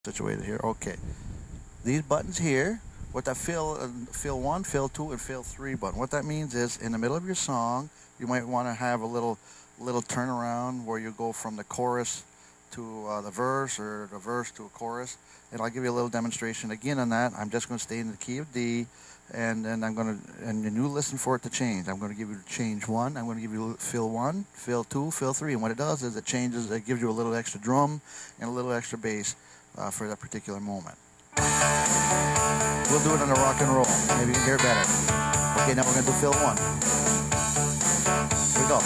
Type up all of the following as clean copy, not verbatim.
situated here. Okay, these buttons here, what that fill 1, fill 2, and fill 3 button. What that means is, in the middle of your song, you might want to have a little turnaround where you go from the chorus to the verse, or the verse to a chorus. And I'll give you a little demonstration again on that. I'm just going to stay in the key of D, and then and you listen for it to change. I'm going to give you change 1. I'm going to give you fill 1, fill 2, fill 3. And what it does is it gives you a little extra drum and a little extra bass for that particular moment. We'll do it on a rock and roll. Maybe you can hear it better. Okay, now we're going to do fill 1. Here we go.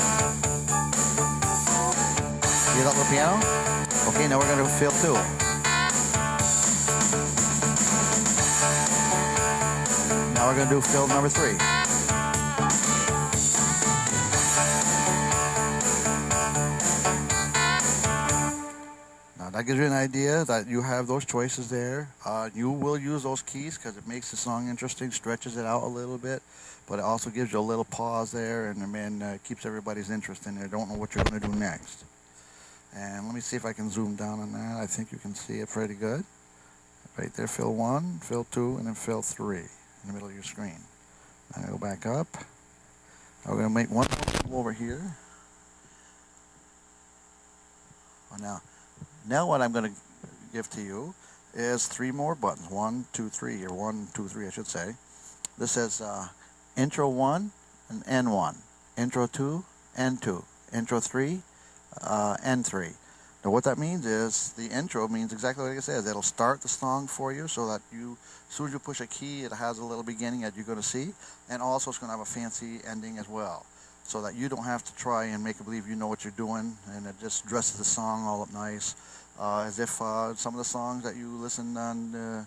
See that little piano? Okay, now we're going to do fill 2. Now we're going to do fill number 3. Now that gives you an idea that you have those choices there. You will use those keys because it makes the song interesting, stretches it out a little bit, but it also gives you a little pause there, and keeps everybody's interest in there. Don't know what you're going to do next. And let me see if I can zoom down on that. I think you can see it pretty good. Right there, fill 1, fill 2, and then fill 3 in the middle of your screen. I'm going to go back up. Now we're going to make one move over here. Oh, now what I'm going to give to you is 3 more buttons. 1, 2, 3, or 1, 2, 3, I should say. This says intro 1 and end 1. Intro 2, end 2. Intro 3, end 3. Now what that means is, the intro means exactly what it says. It'll start the song for you so that as soon as you push a key, it has a little beginning that you're going to see. And also it's going to have a fancy ending as well, so that you don't have to try and make it believe you know what you're doing, and it just dresses the song all up nice. As if some of the songs that you listen on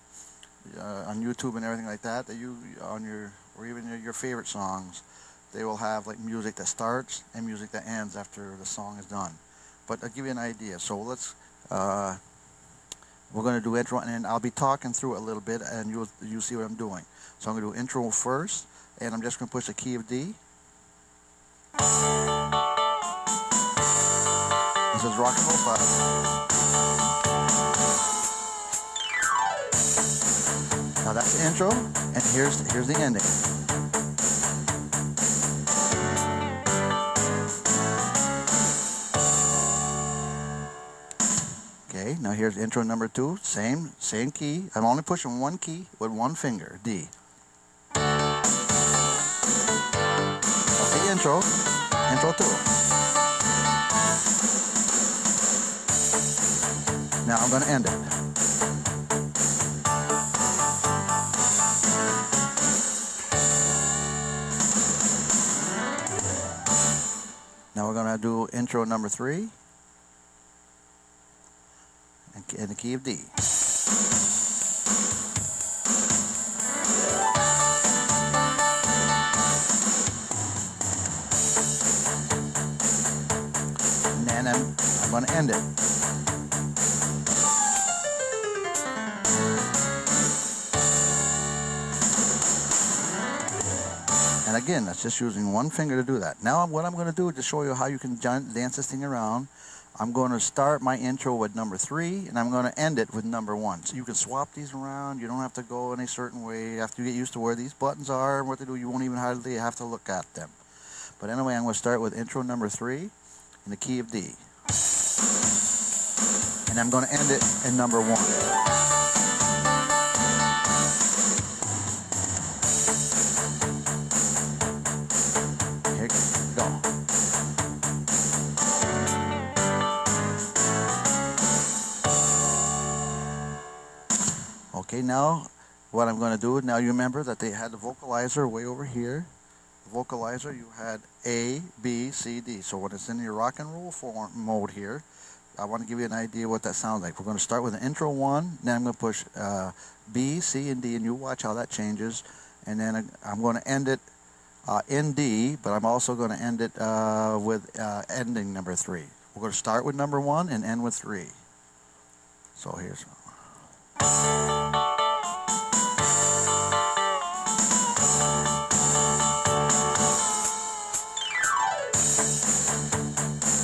YouTube and everything like that, or even your favorite songs, they will have like music that starts and music that ends after the song is done. But I'll give you an idea. So we're going to do intro, and I'll be talking through it a little bit, and you'll see what I'm doing. So I'm going to do intro first, and I'm just going to push the key of D. This is rock and roll style. Now that's the intro, and here's the ending. Okay, now here's intro number 2, same key. I'm only pushing one key with one finger, D. That's the intro 2. Now I'm going to end it. Now we're going to do intro number 3 in the key of D. And then I'm going to end it. And again, that's just using one finger to do that. Now what I'm going to do is to show you how you can dance this thing around. I'm going to start my intro with number 3, and I'm going to end it with number 1. So you can swap these around. You don't have to go in a certain way. After you get used to where these buttons are and what they do, you won't even hardly have to look at them. But anyway, I'm going to start with intro number 3 in the key of D. And I'm going to end it in number 1. Okay, now what I'm going to do, now you remember that they had the vocalizer way over here. The vocalizer, you had A, B, C, D. So when it's in your rock and roll mode here, I want to give you an idea what that sounds like. We're going to start with the intro 1, then I'm going to push B, C, and D, and you watch how that changes. And then I'm going to end it in D, but I'm also going to end it with ending number 3. We're going to start with number 1 and end with 3. So here's...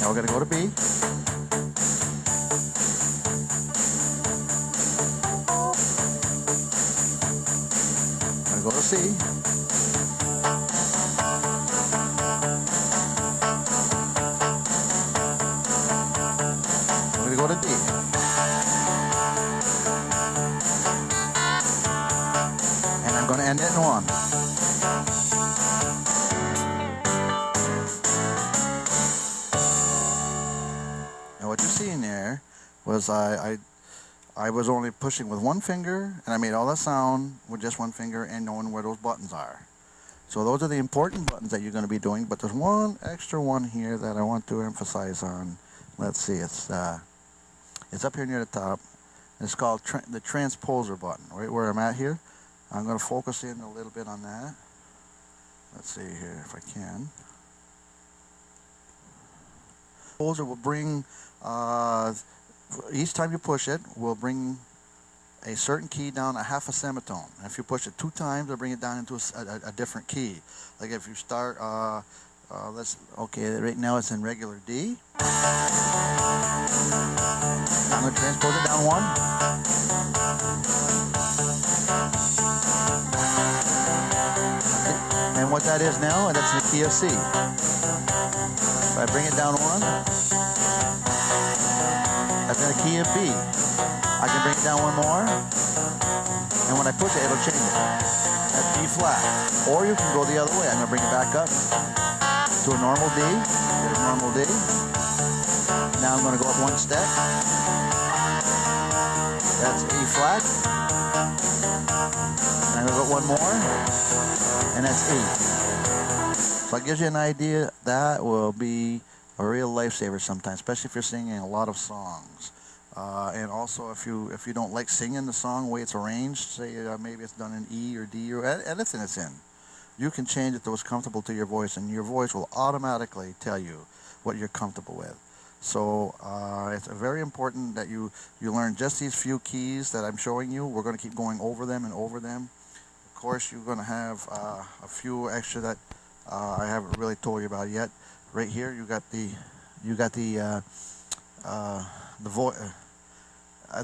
Now we're going to go to B. C. We're going to go to D. And I'm going to end it in 1. Now what you're seeing there was I was only pushing with one finger, and I made all that sound with just one finger and knowing where those buttons are. So those are the important buttons that you're going to be doing, but there's one extra one here that I want to emphasize on. Let's see, it's up here near the top. It's called the transposer button, right where I'm at here. I'm going to focus in a little bit on that. Let's see here if I can. Transposer will bring, each time you push it, will bring a certain key down a half a semitone. And if you push it 2 times, it'll bring it down into a different key. Like if you start, okay, right now it's in regular D. I'm going to transpose it down 1. And what that is now, that's in the key of C. If I bring it down 1, that's in the key of B. I can bring it down 1 more, and when I push it, it'll change it. That's B flat. Or you can go the other way. I'm going to bring it back up to a normal D. Get a normal D. Now I'm going to go up 1 step. That's A flat. And I'm going to go 1 more, and that's E. So that gives you an idea. That will be a real lifesaver sometimes, especially if you're singing a lot of songs. And also if you don't like singing the song the way it's arranged, say maybe it's done in E or D or anything it's in, you can change it to what's comfortable to your voice, and your voice will automatically tell you what you're comfortable with. So it's very important that you learn just these few keys that I'm showing you. We're going to keep going over them and over them. Of course, you're going to have a few extra that I haven't really told you about yet. Right here, you got the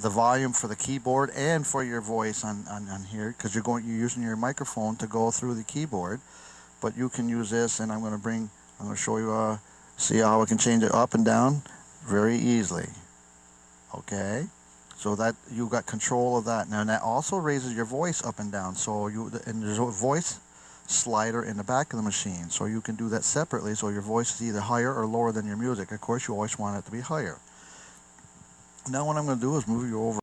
volume for the keyboard and for your voice on here, because you're using your microphone to go through the keyboard. But you can use this, and I'm going to show you see how we can change it up and down very easily. Okay, so that you got control of that. Now that also raises your voice up and down. So and there's a voice slider in the back of the machine, so you can do that separately. So your voice is either higher or lower than your music. Of course, you always want it to be higher. Now what I'm going to do is move you over